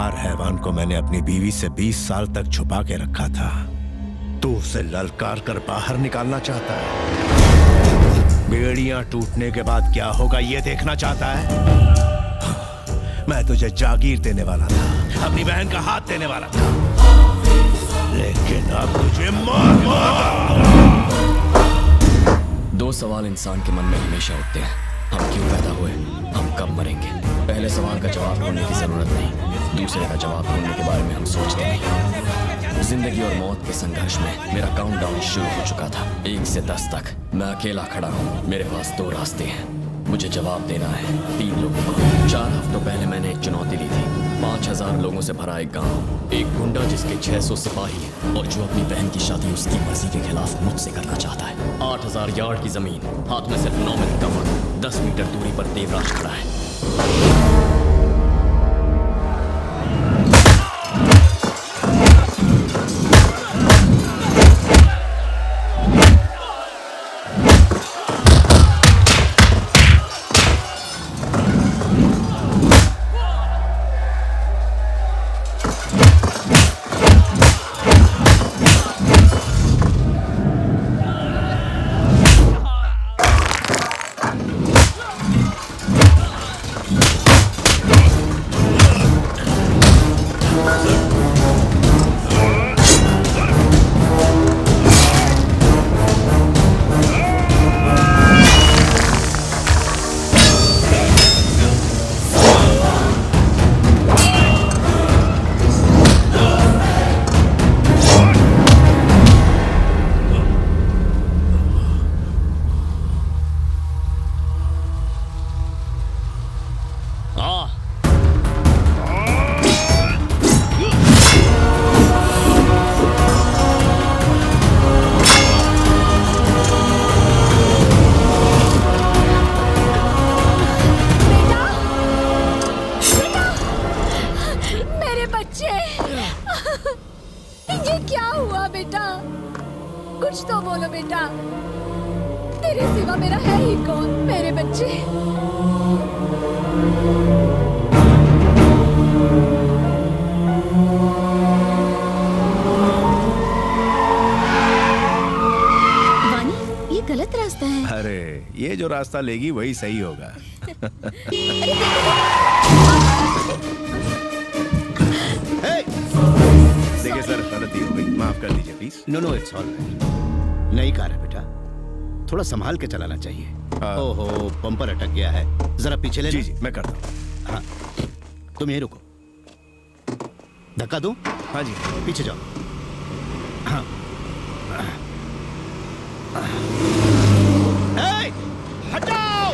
खूंखार हैवान को मैंने अपनी बीवी से 20 साल तक छुपा के रखा था। तू उसे ललकार कर बाहर निकालना चाहता है? बेड़ियां टूटने के बाद क्या होगा ये देखना चाहता है? मैं तुझे जागीर देने वाला था, अपनी बहन का हाथ देने वाला था, लेकिन अब तुझे मार। दो सवाल इंसान के मन में हमेशा उठते हैं: हम क्यों पैदा हुए, हम कब मरेंगे। पहले सवाल का जवाब ढूंढने की जरूरत नहीं, दूसरे का जवाब ढूंढने के बारे में हम सोचते नहीं। जिंदगी और मौत के संघर्ष में मेरा काउंटडाउन शुरू हो चुका था, 1 से 10 तक। मैं अकेला खड़ा हूँ, मेरे पास 2 रास्ते हैं, मुझे जवाब देना है 3 लोगों को। 4 हफ्तों पहले मैंने एक चुनौती ली थी। 5000 लोगों से भरा एक गांव, एक गुंडा जिसके 600 सिपाही हैं और जो अपनी बहन की शादी उसकी मर्जी के खिलाफ मुझसे करना चाहता है। 8000 यार्ड की जमीन, हाथ में सिर्फ 9 मिनट का वक्त, 10 मीटर दूरी पर देवराज खड़ा है। ये क्या हुआ बेटा? कुछ तो बोलो बेटा, तेरे सिवा मेरा है ही कौन? मेरे बच्चे। वानी, ये गलत रास्ता है। अरे ये जो रास्ता लेगी वही सही होगा। देखिए सर, गलती हो गई, माफ कर दीजिए please. No it's all right. नई कार है बेटा, थोड़ा संभाल के चलाना चाहिए। ओहो, बम्पर अटक गया है, जरा पीछे ले। जी मैं करता हूँ। हाँ, तुम यहीं रुको। धक्का दूं? हाँ जी। पीछे जाओ। हाँ। हटाओ!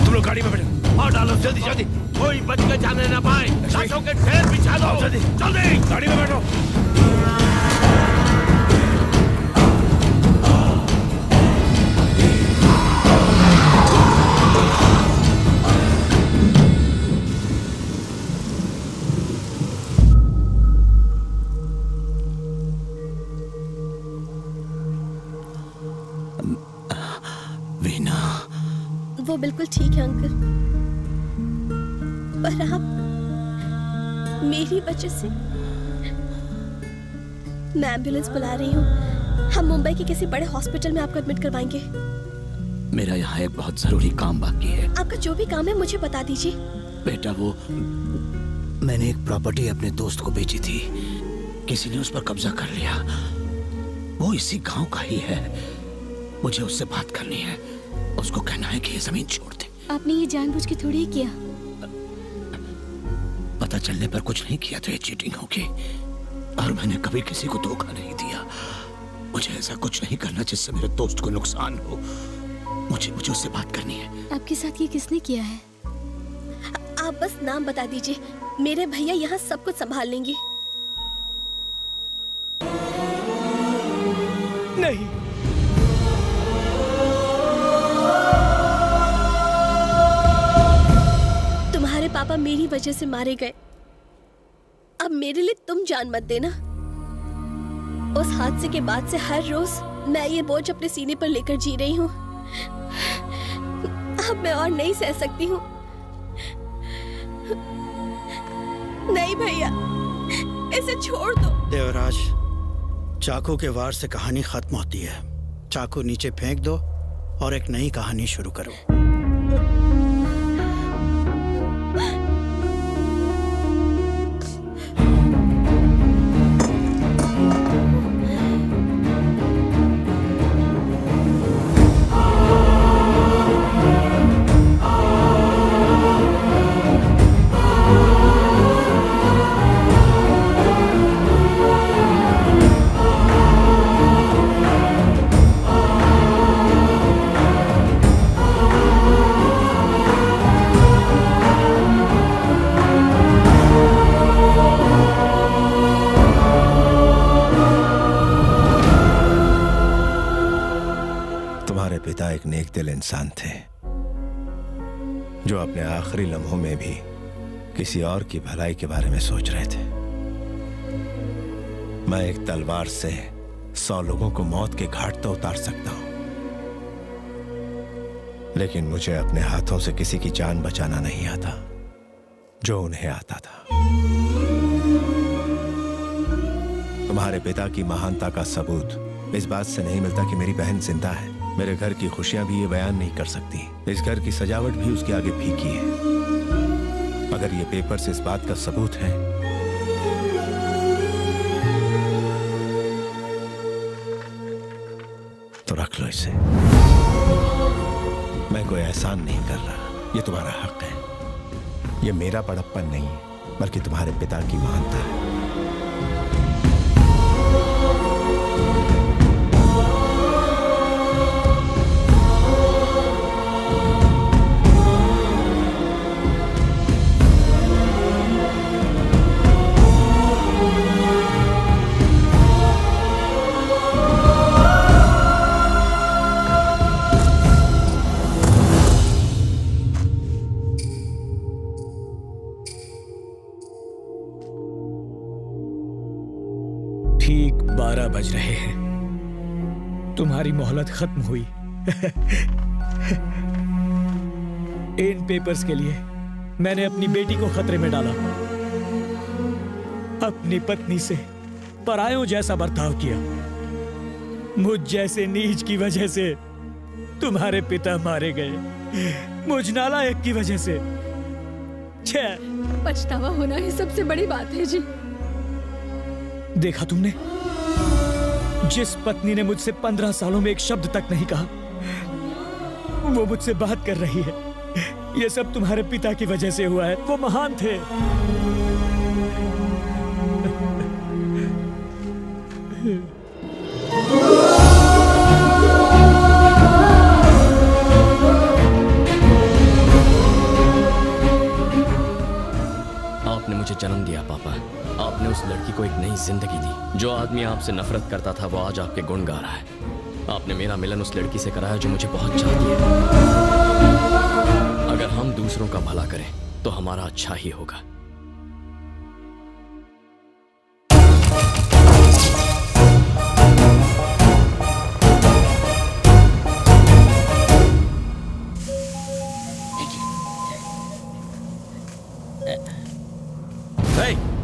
तुम लोग गाड़ी में बैठो और डालो, जल्दी जल्दी, कोई बच के जाने ना पाए। लाशों के ढेर बिछा दो, जल्दी जल्दी गाड़ी में बैठो। वीना, वो बिल्कुल ठीक है अंकल, पर आप मेरी वजह से। मैं एम्बुलेंस बुला रही हूँ, हम मुंबई के किसी बड़े हॉस्पिटल में आपको एडमिट करवाएंगे। मेरा यहाँ एक बहुत जरूरी काम बाकी है। आपका जो भी काम है मुझे बता दीजिए। बेटा, वो मैंने एक प्रॉपर्टी अपने दोस्त को बेची थी, किसी ने उस पर कब्जा कर लिया। वो इसी गांव का ही है, मुझे उससे बात करनी है। उसको कहना है कि ये जमीन छोड़ दे। आपने ये जानबूझ के थोड़ी ही किया। पता चलने पर कुछ नहीं किया तो ये चीटिंग होगी, और मैंने कभी किसी को धोखा नहीं दिया। मुझे ऐसा कुछ नहीं करना जिससे मेरे दोस्त को नुकसान हो। मुझे उससे बात करनी है। आपके साथ ये किसने किया है? आप बस नाम बता दीजिए, मेरे भैया यहाँ सब कुछ संभाल लेंगे। नहीं, तुम्हारे पापा मेरी वजह से मारे गए, अब मेरे लिए तुम जान मत देना। उस हादसे के बाद से हर रोज मैं ये बोझ अपने सीने पर लेकर जी रही हूँ। अब मैं और नहीं सह सकती हूँ। नहीं भैया, इसे छोड़ दो। देवराज, चाकू के वार से कहानी खत्म होती है। चाकू नीचे फेंक दो और एक नई कहानी शुरू करो। तुम्हारे पिता एक नेक दिल इंसान थे जो अपने आखिरी लम्हों में भी किसी और की भलाई के बारे में सोच रहे थे। मैं एक तलवार से 100 लोगों को मौत के घाट तो उतार सकता हूं, लेकिन मुझे अपने हाथों से किसी की जान बचाना नहीं आता जो उन्हें आता था। तुम्हारे पिता की महानता का सबूत इस बात से नहीं मिलता कि मेरी बहन जिंदा है। मेरे घर की खुशियां भी ये बयान नहीं कर सकती। इस घर की सजावट भी उसके आगे फीकी है। अगर ये पेपर्स इस बात का सबूत है तो रख लो इसे। मैं कोई एहसान नहीं कर रहा, ये तुम्हारा हक है। ये मेरा बड़प्पन नहीं बल्कि तुम्हारे पिता की महानता है। ठीक 12 बज रहे हैं। तुम्हारी मोहलत खत्म हुई। इन पेपर्स के लिए मैंने अपनी बेटी को खतरे में डाला, अपनी पत्नी से परायों जैसा बर्ताव किया। मुझ जैसे नीच की वजह से तुम्हारे पिता मारे गए, मुझ नालायक की वजह से। पछतावा होना ही सबसे बड़ी बात है जी। देखा तुमने, जिस पत्नी ने मुझसे 15 सालों में एक शब्द तक नहीं कहा, वो मुझसे बात कर रही है। ये सब तुम्हारे पिता की वजह से हुआ है। वो महान थे। आपने मुझे जन्म दिया पापा। आपने उस लड़की को एक नई जिंदगी दी। जो आदमी आपसे नफरत करता था वो आज आपके गुण गा रहा है। आपने मेरा मिलन उस लड़की से कराया जो मुझे बहुत चाहती है। अगर हम दूसरों का भला करें तो हमारा अच्छा ही होगा।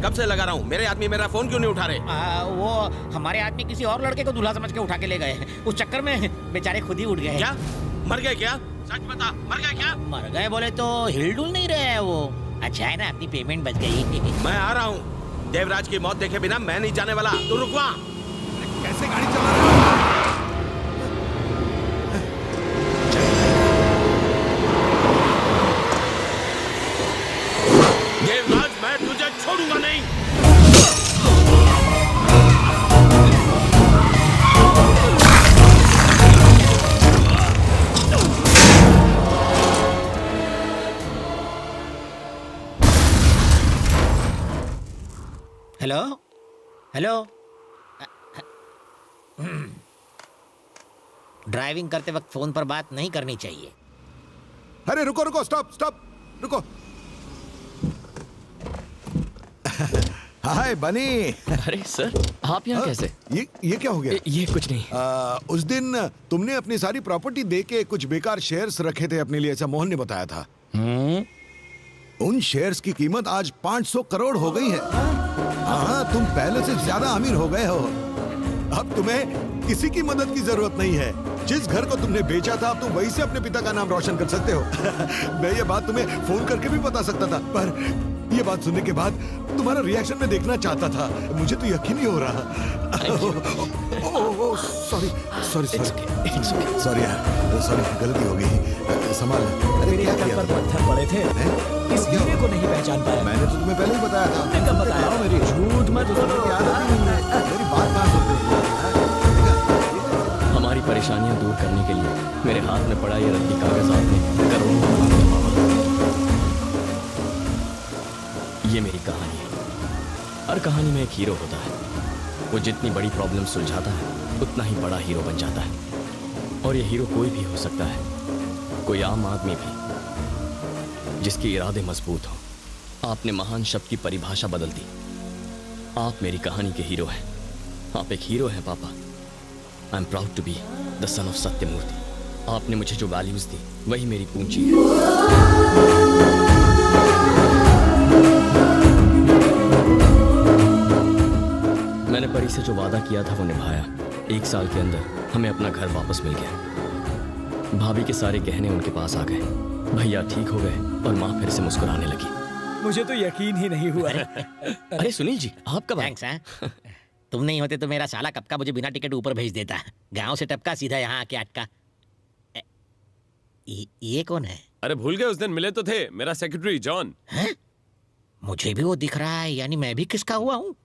कब से लगा रहा हूँ, मेरे आदमी मेरा फोन क्यों नहीं उठा रहे? वो हमारे आदमी किसी और लड़के को दूल्हा समझ के उठा के ले गए। उस चक्कर में बेचारे खुद ही उठ गए। क्या मर गए? क्या सच बता, मर गए क्या? मर गए बोले तो हिलडुल नहीं रहे हैं वो। अच्छा है ना, अपनी पेमेंट बच गई। मैं आ रहा हूँ। देवराज की मौत देखे बिना मैं नहीं जाने वाला। तू रुकवा। कैसे गाड़ी चला रहा है? देवराज, मैं तुझे छोड़ूंगा नहीं। Hello hello. ड्राइविंग करते वक्त फोन पर बात नहीं करनी चाहिए। अरे रुको, स्टॉप, रुको। हाय बनी। अरे सर, आप यहाँ कैसे? ये क्या हो गया? ये कुछ नहीं। उस दिन तुमने अपनी सारी प्रॉपर्टी दे के कुछ बेकार शेयर्स रखे थे अपने लिए, ऐसा मोहन ने बताया था। उन शेयर्स की कीमत आज 500 करोड़ हो गई है। हाँ, तुम पहले से ज्यादा अमीर हो गए हो। अब तुम्हें किसी की मदद की जरूरत नहीं है। जिस घर को तुमने बेचा था, अब तुम वहीं से अपने पिता का नाम रोशन कर सकते हो। मैं ये बात तुम्हें फोन करके भी बता सकता था, पर ये बात सुनने के बाद तुम्हारा रिएक्शन मैं देखना चाहता था। मुझे तो यकीन नहीं हो रहा। सॉरी सॉरी सॉरी सॉरी यार, सॉरी, गलती हो गई। संभाल। अरे क्या किया? पर पत्थर पड़े थे, इस हीरे को नहीं पहचान पाया। मैंने तो तुम्हें पहले ही बताया था। कब बताया? मेरी झूठ मत बोलो, याद आती नहीं है। मेरी बात कहाँ सुनते? हमारी परेशानियां दूर करने के लिए मेरे हाथ में पड़ा ये रद्दी कागज आपने करोड़ों। ये मेरी कहानी है। हर कहानी में एक हीरो होता है। वो जितनी बड़ी प्रॉब्लम सुलझाता है, उतना ही बड़ा हीरो बन जाता है। और ये हीरो कोई भी हो सकता है, कोई आम आदमी भी, जिसके इरादे मजबूत हो। आपने महान शब्द की परिभाषा बदल दी। आप मेरी कहानी के हीरो हैं। आप एक हीरो हैं पापा। I am proud to be the son of Satyamurthy. आपने मुझे जो वैल्यूज दी, वही मेरी पूंजी है। मैंने परी से जो वादा किया था वो निभाया। 1 साल के अंदर हमें अपना घर वापस मिल गया। भाभी के सारे गहने उनके पास आ गए। भैया ठीक हो गए और माँ फिर से मुस्कुराने लगी। मुझे तो यकीन ही नहीं हुआ। अरे सुनील जी, आप कब आए? थैंक्स। हाँ, तुम नहीं होते तो मेरा साला कब का मुझे बिना टिकट ऊपर भेज देता। गांव से टपका सीधा यहाँ आके अटका। ये कौन है? अरे भूल गए, उस दिन मिले तो थे, मेरा सेक्रेटरी जॉन। हैं? मुझे भी वो दिख रहा है, यानी मैं भी किसका हुआ हूँ?